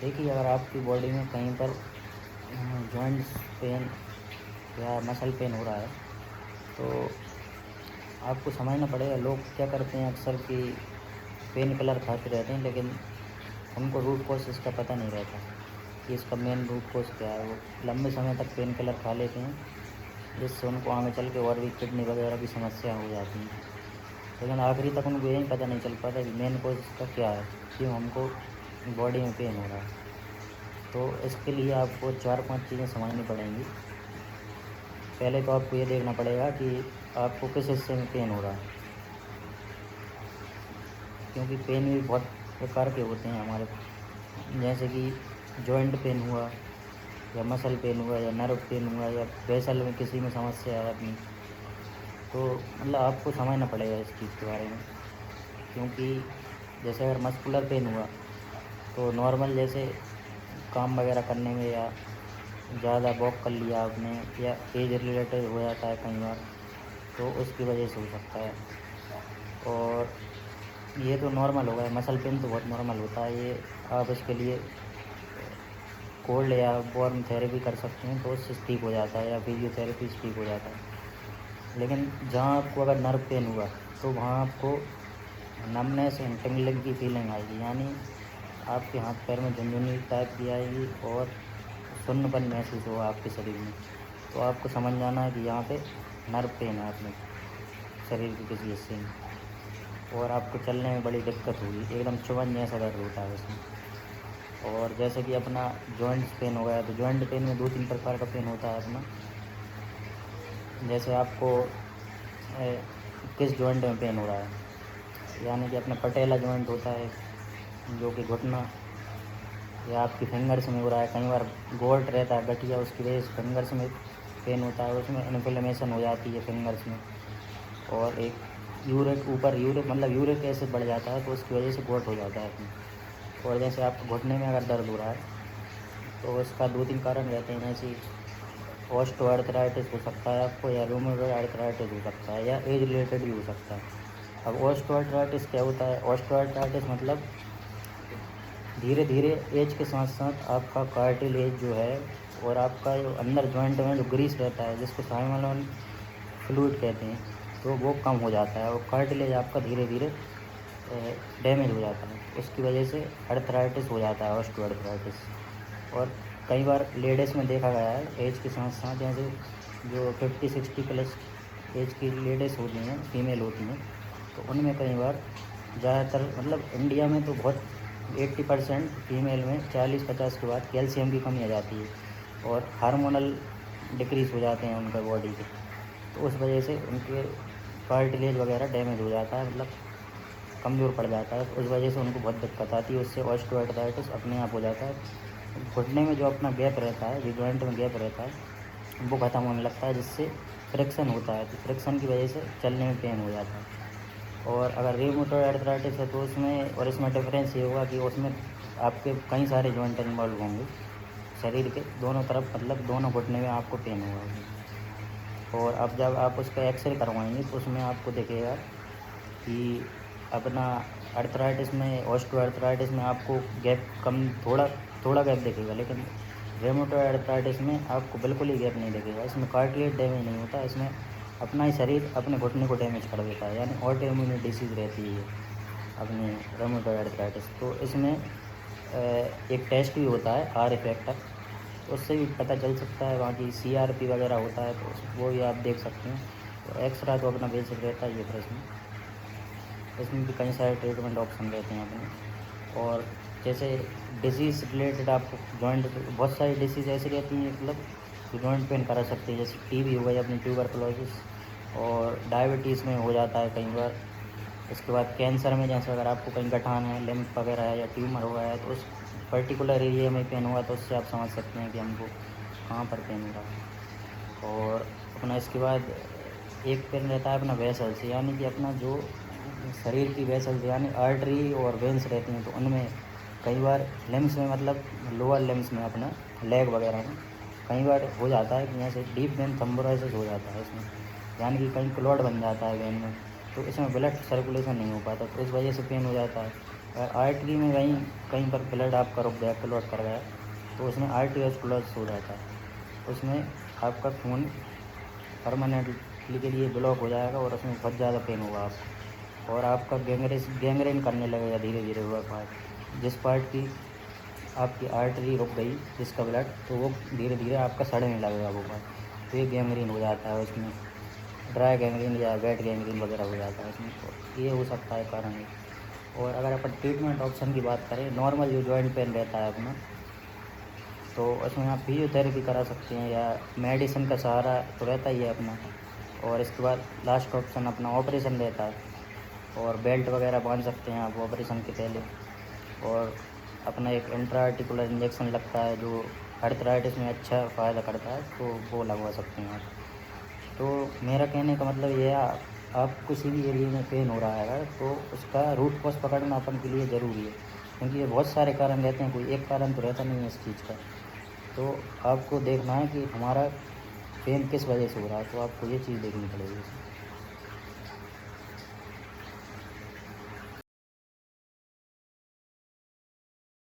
देखिए, अगर आपकी बॉडी में कहीं पर जॉइंट्स पेन या मसल पेन हो रहा है, तो आपको समझना पड़ेगा। लोग क्या करते हैं अक्सर कि पेन किलर खाते रहते हैं, लेकिन उनको रूट कॉज़ इसका पता नहीं रहता कि इसका मेन रूट कॉज़ क्या है। वो लंबे समय तक पेन किलर खा लेते हैं, जिससे उनको आगे चल के और भी किडनी वगैरह की समस्या हो जाती हैं। लेकिन आखिरी तक उनको यही पता नहीं चल पाता कि मेन कॉज़ इसका क्या है, क्यों हमको बॉडी में पेन हो रहा है। तो इसके लिए आपको 4-5 चीज़ें समझनी पड़ेंगी। पहले तो आपको ये देखना पड़ेगा कि आपको किस हिस्से में पेन हो रहा है, क्योंकि पेन भी बहुत प्रकार के होते हैं हमारे। जैसे कि जॉइंट पेन हुआ, या मसल पेन हुआ, या नर्व पेन हुआ, या वेसल में किसी में समस्या है अपनी, तो मतलब आपको समझना पड़ेगा इस चीज़ के बारे में। क्योंकि जैसे अगर मस्कुलर पेन हुआ तो नॉर्मल जैसे काम वगैरह करने में, या ज़्यादा वॉक कर लिया आपने, या एज रिलेटेड हो जाता है कई बार, तो उसकी वजह से हो सकता है। और ये तो नॉर्मल होगा, मसल पेन तो बहुत नॉर्मल होता है। ये आप इसके लिए कोल्ड या वार्म थेरेपी कर सकते हैं, तो उससे ठीक हो जाता है, या फिजियोथेरेपी से ठीक हो जाता है। लेकिन जहाँ आपको अगर नर्व पेन हुआ, तो वहाँ आपको नमनेस एंड टिंगलिंग की फीलिंग आएगी, यानी आपके हाथ पैर में झुनझुनी टाइप की आएगी और सुन्नपन महसूस होगा आपके शरीर में। तो आपको समझ जाना है कि यहाँ पे नर्व पेन है अपने शरीर के किसी हिस्से में, और आपको चलने में बड़ी दिक्कत होगी, एकदम चुभन जैसा दर्द होता है उसमें। और जैसे कि अपना जॉइंट्स पेन हो गया, तो जॉइंट पेन में 2-3 प्रकार का पेन होता है अपना। जैसे आपको किस जॉइंट में पेन हो रहा है, यानी कि अपना पटेला जॉइंट होता है, जो कि घुटना या आपकी फिंगर्स में हो रहा है। कई बार गोल्ट रहता है गठिया, उसकी वजह से फिंगर्स में पेन होता है, उसमें इन्फ्लेमेशन हो जाती है फिंगर्स में। और एक यूरिक एसिड बढ़ जाता है, तो उसकी वजह से गोल्ट हो जाता है इसमें। और जैसे आपको घुटने में अगर दर्द हो रहा है, तो उसका 2-3 कारण रहते हैं। जैसे ऑस्टियोआर्थराइटिस हो सकता है आपको, या रूमेटॉइड आर्थराइटिस हो सकता है, या एज रिलेटेड भी हो सकता है। अब ऑस्टियोआर्थराइटिस क्या होता है? ऑस्टियोआर्थराइटिस मतलब धीरे धीरे एज के साथ साथ आपका कार्टिलेज जो है, और आपका जो अंदर जॉइंट में जो ग्रीस रहता है, जिसको साइमोनल फ्लूइड कहते हैं, तो वो कम हो जाता है, और कार्टिलेज आपका धीरे धीरे डैमेज हो जाता है। उसकी वजह से अर्थराइटिस हो जाता है, ऑस्टियोआर्थराइटिस। और कई बार लेडीज़ में देखा गया है एज के साथ साथ, जैसे जो 50-60 प्लस एज की लेडीज़ होती हैं, फीमेल होती हैं, तो उनमें कई बार ज़्यादातर मतलब इंडिया में तो बहुत 80% फीमेल में 40-50 के बाद कैल्शियम की कमी आ जाती है, और हार्मोनल डिक्रीज़ हो जाते हैं उनके बॉडी के। तो उस वजह से उनके कार्टिलेज वगैरह डैमेज हो जाता है, मतलब कमज़ोर पड़ जाता है। तो उस वजह से उनको बहुत दिक्कत आती है, उससे ऑस्टियोआर्थराइटिस अपने आप हो जाता है। घुटने में जो अपना गैप रहता है, जो जॉइंट में गैप रहता है, वो ख़त्म होने लगता है, जिससे फ्रिक्शन होता है। तो फ्रिक्शन की वजह से चलने में पेन हो जाता है। और अगर रूमेटॉइड आर्थराइटिस है, तो उसमें और इसमें डिफरेंस ये होगा कि उसमें आपके कई सारे जॉइंट इन्वॉल्व होंगे शरीर के दोनों तरफ, मतलब दोनों घुटने में आपको पेन होगा। और अब जब आप उसका एक्सरे करवाएंगे, तो उसमें आपको दिखेगा कि अपना आर्थराइटिस में, ऑस्टियोआर्थराइटिस में आपको गैप कम, थोड़ा गैप दिखेगा, लेकिन रूमेटॉइड आर्थराइटिस में आपको बिल्कुल ही गैप नहीं दिखेगा। इसमें कार्टिलेज डैमेज नहीं होता, इसमें अपना ही शरीर अपने घुटने को डैमेज कर देता है, यानी ऑटो इम्यून डिसीज़ रहती है अपनी रूमेटॉइड आर्थराइटिस। तो इसमें एक टेस्ट भी होता है, आर फैक्टर, उससे भी पता चल सकता है। वहाँ की CRP वगैरह होता है, तो वो भी आप देख सकते हैं। तो एक्सरा तो अपना बेसिक रहता ही है। फिर इसमें भी कई सारे ट्रीटमेंट ऑप्शन रहते हैं अपने। और जैसे डिसीज़ रिलेटेड आपको जॉइंट, बहुत सारी डिसीज़ ऐसी रहती हैं मतलब जो जॉइंट पेन करा सकती है। जैसे TB हो गई अपनी, ट्यूबरकुलोसिस, और डायबिटीज़ में हो जाता है कई बार। इसके बाद कैंसर में, जैसे अगर आपको कहीं गठान है, लिम्फ वगैरह है, या ट्यूमर हुआ है, तो उस पर्टिकुलर एरिया में पेन हुआ, तो उससे आप समझ सकते हैं कि हमको कहाँ पर पेन हो रहा है। और अपना इसके बाद एक पेन रहता है अपना वेसल्स, यानी कि अपना जो शरीर की वेसल्स, यानी आर्टरी और वेंस रहती हैं, तो उनमें कई बार लिम्स में, मतलब लोअर लिम्स में, अपना लेग वगैरह में कई बार हो जाता है कि जैसे डीप वेन थ्रोम्बोसिस हो जाता है इसमें, यानी कि कहीं क्लॉट बन जाता है वेन में, तो इसमें ब्लड सर्कुलेशन नहीं हो पाता, तो इस वजह से पेन हो जाता है। अगर आर्टरी में कहीं कहीं पर ब्लड आपका रुक गया, क्लॉट कर गया, तो उसमें आर्टरियोस्क्लेरोसिस हो जाता है। उसमें आपका खून परमानेंटली के लिए ब्लॉक हो जाएगा और उसमें बहुत ज़्यादा पेन होगा आपको, और आपका गैंग्रेन करने लगेगा धीरे धीरे हुआ पार्ट। जिस पार्ट की आपकी आर्टरी रुक गई, जिसका ब्लड, तो वो धीरे धीरे आपका सड़ने लगेगा वो पार्ट, तो ये गैंग्रीन हो जाता है उसमें, ड्राई गैंग्रीन या वेट गैंग्रीन वगैरह हो जाता है उसमें। तो ये हो सकता है कारण ये। और अगर अपन ट्रीटमेंट ऑप्शन की बात करें, नॉर्मल जो जॉइंट पेन रहता है अपना, तो उसमें आप फिजियोथेरेपी करा सकते हैं या मेडिसिन का सहारा तो रहता ही है अपना। और इसके बाद लास्ट ऑप्शन अपना ऑपरेशन रहता है, और बेल्ट वगैरह बांध सकते हैं आप ऑपरेशन के पहले। और अपना एक इंट्रा आर्टिकुलर इंजेक्शन लगता है जो आर्थराइटिस में अच्छा फ़ायदा करता है, तो वो लगवा सकते हैं आप। तो मेरा कहने का मतलब ये है, आप किसी भी एरिया में पेन हो रहा है तो उसका रूट कॉज पकड़ना अपन के लिए ज़रूरी है, क्योंकि ये बहुत सारे कारण रहते हैं, कोई एक कारण तो रहता नहीं है इस चीज़ का। तो आपको देखना है कि हमारा पेन किस वजह से हो रहा है, तो आपको ये चीज़ देखनी पड़ेगी।